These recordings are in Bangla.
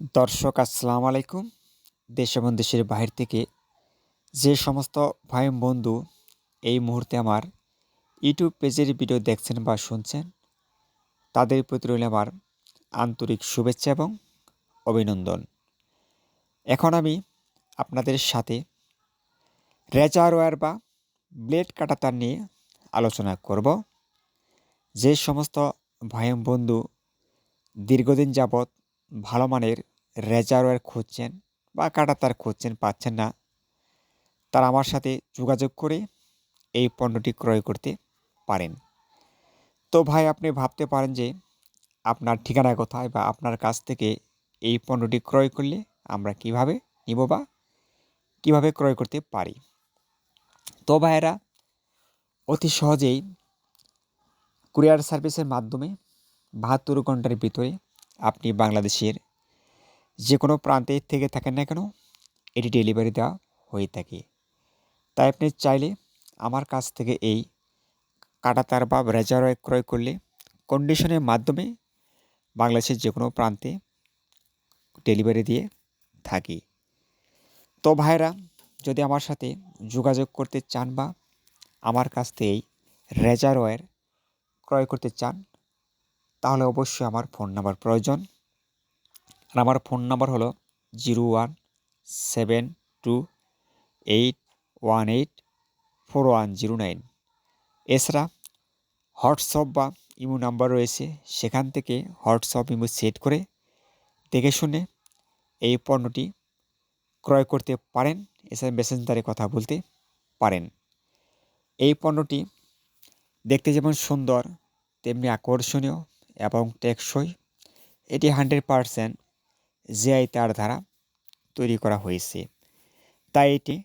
দর্শক আসসালামু আলাইকুম। দেশ এবং দেশের বাহির থেকে যে সমস্ত ভাই বন্ধু এই মুহূর্তে আমার ইউটিউব পেজের ভিডিও দেখছেন বা শুনছেন, তাদের প্রতি রইল আমার আন্তরিক শুভেচ্ছা এবং অভিনন্দন। এখন আমি আপনাদের সাথে রেজার ওয়্যার বা ব্লেড কাটাতার নিয়ে আলোচনা করব। যে সমস্ত ভাই বন্ধু দীর্ঘদিন যাবৎ ভালো মানের রেজার ওয়্যার খুঁজছেন বা কাটাতার খুঁজছেন, পাচ্ছেন না, তারা আমার সাথে যোগাযোগ করে এই পণ্যটি ক্রয় করতে পারেন। তো ভাই, আপনি ভাবতে পারেন যে আপনার ঠিকানা কোথায় বা আপনার কাছ থেকে এই পণ্যটি ক্রয় করলে আমরা কিভাবে নিব বা কিভাবে ক্রয় করতে পারি। তো ভাইয়েরা, অতি সহজেই কুরিয়ার সার্ভিসের মাধ্যমে ৭২ ঘন্টার ভিতরে আপনি বাংলাদেশের যে কোনো প্রান্তে থেকে থাকেন না কেন, এটি ডেলিভারি দেওয়া হয়ে থাকে। তাই আপনি চাইলে আমার কাছ থেকে এই কাঁটাতার বা রেজার ক্রয় করলে কন্ডিশনের মাধ্যমে বাংলাদেশের যে কোনো প্রান্তে ডেলিভারি দিয়ে থাকি। তো ভাইরা, যদি আমার সাথে যোগাযোগ করতে চান বা আমার কাছ থেকে এই রেজার ওয়্যার ক্রয় করতে চান, তাহলে অবশ্যই আমার ফোন নাম্বার প্রয়োজন। আর আমার ফোন নাম্বার হলো 017281841009। এছাড়া হোয়াটসঅ্যাপ বা ইমো নাম্বার রয়েছে, সেখান থেকে হোয়াটসঅ্যাপ ইমো সেট করে দেখে শুনে এই পণ্যটি ক্রয় করতে পারেন। এছাড়া মেসেঞ্জারে কথা বলতে পারেন। এই পণ্যটি দেখতে যেমন সুন্দর, তেমনি আকর্ষণীয় এবং টেকসই। এটি 100% জিআই তার দ্বারা তৈরি করা হয়েছে। তাই এটি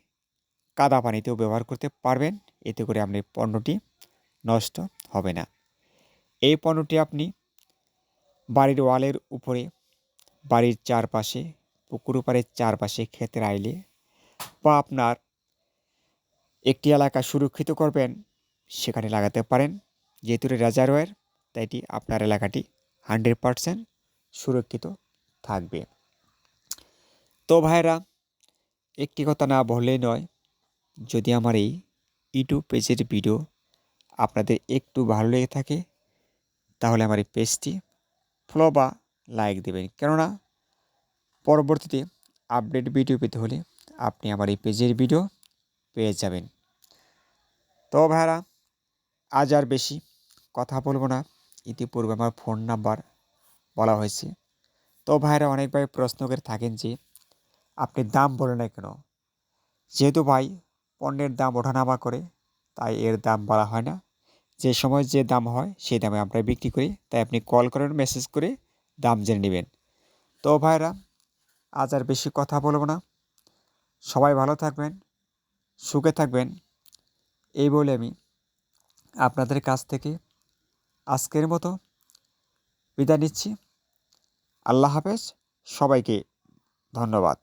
কাদা পানিতেও ব্যবহার করতে পারবেন, এতে করে আপনার পণ্যটি নষ্ট হবে না। এই পণ্যটি আপনি বাড়ির ওয়ালের উপরে, বাড়ির চারপাশে, পুকুর পাড়ের চারপাশে, ক্ষেতের আইলে বা আপনার একটি এলাকা সুরক্ষিত করবেন, সেখানে লাগাতে পারেন। যেহেতু রেজার ওয়্যার, তাই এটি আপনার এলাকাটি 100% সুরক্ষিত থাকবে। তো ভাইরা, একটি কথা না বললেই নয়, যদি আমার এই ইউটিউব পেজের ভিডিও আপনাদের একটু ভালো লেগে থাকে, তাহলে আমার এই পেজটি ফলো বা লাইক দেবেন। কেননা পরবর্তীতে আপডেট ভিডিও পেতে হলে আপনি আমার এই পেজের ভিডিও পেয়ে যাবেন। তো ভাইরা, আজ আর বেশি কথা বলবো না। ইতিপূর্বে আমার ফোন নাম্বার বলা হয়েছে। তো ভাইরা, অনেক ভাই প্রশ্ন করে থাকেন যে আপনি দাম বলেন না কেন। যেহেতু ভাই পণ্যের দাম ওঠানামা করে, তাই এর দাম বলা হয় না। যে সময় যে দাম হয় সেই দামে আমরা বিক্রি করি। তাই আপনি কল করেন, মেসেজ করে দাম জেনে নেবেন। তো ভাইরা, আজ আর বেশি কথা বলবো না। সবাই ভালো থাকবেন, সুখে থাকবেন, এই বলে আমি আপনাদের কাছ থেকে আজকের মতো বিদায় নিচ্ছি। আল্লাহ হাফেজ। সবাইকে ধন্যবাদ।